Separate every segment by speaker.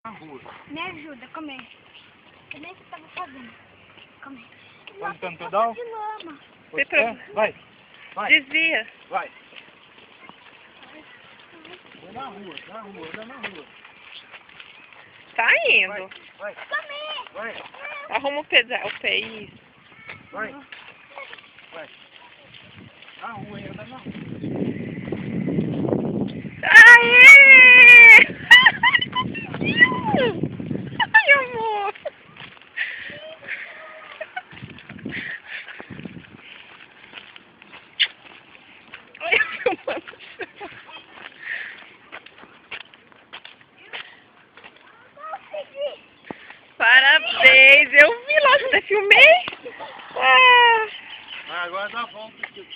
Speaker 1: Na rua.
Speaker 2: Me ajuda, come aí. Eu nem que tava fazendo. Come aí.
Speaker 1: Vai no pedal?
Speaker 2: De lama.
Speaker 1: Você quer? Vai. Vai.
Speaker 3: Desvia.
Speaker 1: Vai. Vai na rua, na rua, anda na rua.
Speaker 3: Tá indo.
Speaker 1: Vai, vai.
Speaker 2: Come.
Speaker 1: Vai,
Speaker 3: Arruma o pé, isso.
Speaker 1: vai. Vai. Na rua, aí, anda na rua.
Speaker 3: Aê! Conseguiu! Ai, amor! Olha, filmando.
Speaker 2: Consegui.
Speaker 3: Parabéns! Eu vi lá, você filmei? Ah,
Speaker 1: Agora dá a volta aqui.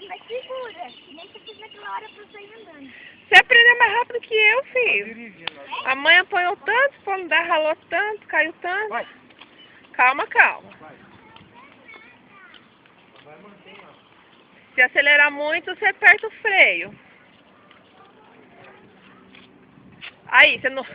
Speaker 2: Mas segura. Nem que eu fiz naquela hora pra sair andando.
Speaker 3: você aprendeu mais rápido que eu, filho.
Speaker 1: Dirigindo agora.
Speaker 3: A mãe apanhou tanto, pra não dar, ralou tanto, caiu tanto.
Speaker 1: Vai.
Speaker 3: Calma, calma.
Speaker 1: Vai. Vai manter, ó.
Speaker 3: Se acelerar muito, você aperta o freio. Aí, você não...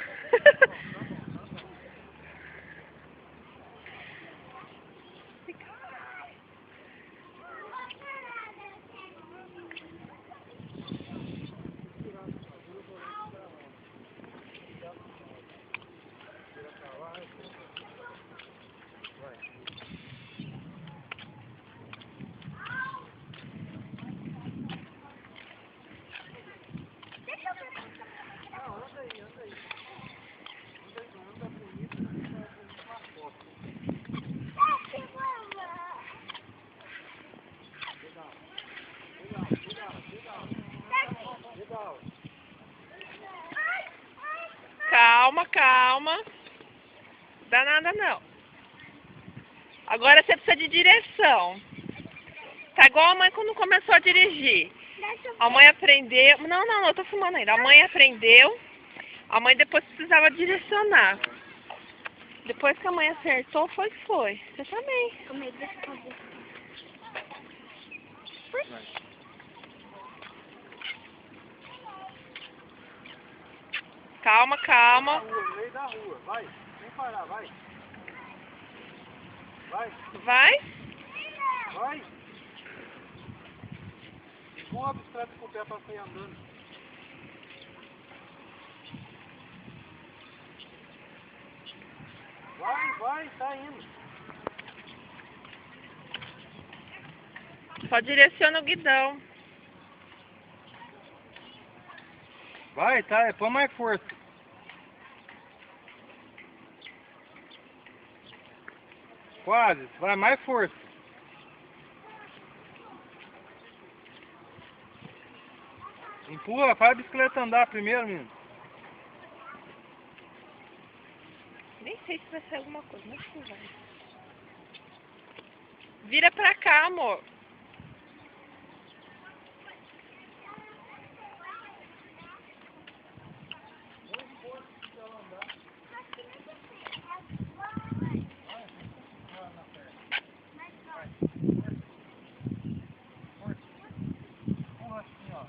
Speaker 3: Calma, calma. Dá nada não. Agora você precisa de direção. Tá igual a mãe quando começou a dirigir. A mãe aprendeu... Não, eu tô filmando ainda. A mãe aprendeu. A mãe depois precisava direcionar. Depois que a mãe acertou, foi que foi. Você também.
Speaker 2: Come aí, deixa eu fazer.
Speaker 3: Calma, calma.
Speaker 1: Na rua, no meio da rua. Vai. Sem parar, vai. Vai.
Speaker 3: Vai.
Speaker 1: Vai. Empurra a bicicleta com o pé pra sair andando. Vai, tá indo.
Speaker 3: Só direciona o guidão.
Speaker 1: Vai, tá, põe mais força. Quase, vai mais força. Empurra, faz a bicicleta andar primeiro, menino.
Speaker 3: Nem sei se vai sair alguma coisa, mas que vai. Vira pra cá, amor.
Speaker 1: Empurra assim, ó.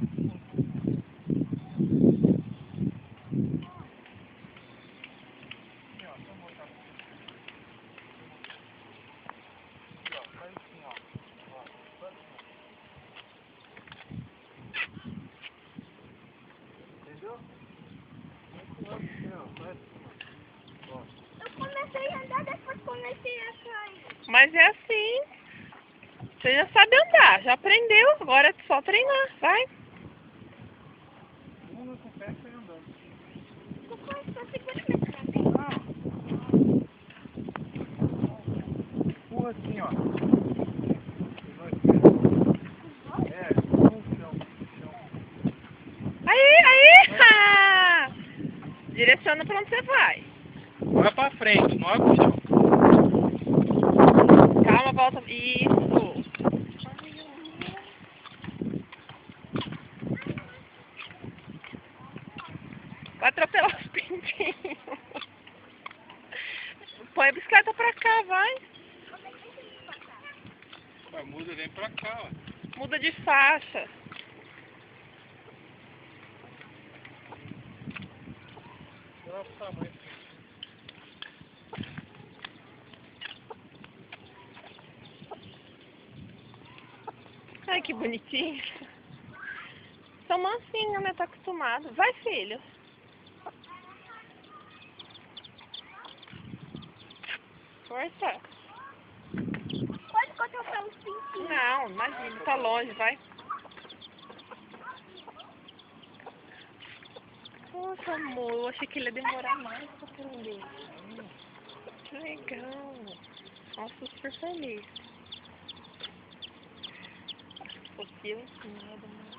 Speaker 1: Entendeu?
Speaker 2: Eu comecei a andar, depois comecei a cair.
Speaker 3: Mas é assim. Você já sabe andar, já aprendeu. Agora é só treinar, vai.
Speaker 1: Empurra com o pé e sai andando.
Speaker 2: Só segura minha cara.
Speaker 1: Empurra assim, ó. Empurra no chão.
Speaker 3: Aí! Ah! Direciona pra onde você vai.
Speaker 1: Vai pra frente, não olha pro chão.
Speaker 3: Calma, volta. Isso. Vai atropelar os pintinhos. Põe a bicicleta pra cá, vai.
Speaker 1: Muda, vem pra cá, ó.
Speaker 3: Muda de faixa.
Speaker 1: Ela tamanho.
Speaker 3: Ai, que bonitinho. São mansinhos, né? Tá acostumado. Vai, filho. Força.
Speaker 2: Pode colocar os pintinhos.
Speaker 3: Não, imagina. Tá longe, vai. Nossa, amor. Eu achei que ele ia demorar mais pra aprender. Que legal. Nossa, super feliz. Porque eu ensinado, mano.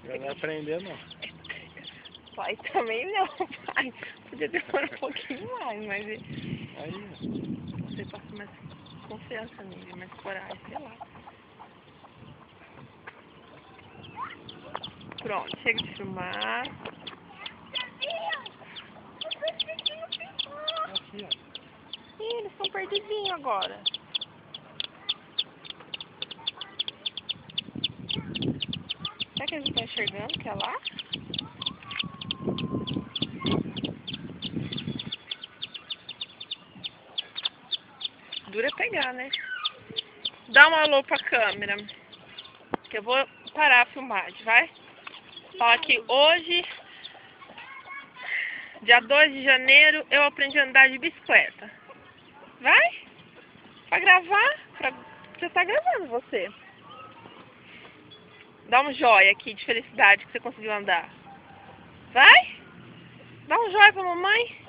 Speaker 1: Já vai aprender, não.
Speaker 3: Pai também não, pai. Podia demorar um pouquinho mais, mas
Speaker 1: Aí,
Speaker 3: você passa mais confiança nele, mais coragem, sei lá. Pronto, chega de filmar.
Speaker 1: aqui, ó.
Speaker 3: Ih, eles estão perdidinhos agora. Será que eles estão enxergando que é lá? Dura pegar, né? Dá um alô pra câmera. Que eu vou parar a filmagem, vai? Fala que hoje, dia 2 de janeiro, eu aprendi a andar de bicicleta. Vai? Pra gravar? Já tá gravando você. Dá um joia aqui de felicidade que você conseguiu andar. Vai? Dá um joia pra mamãe.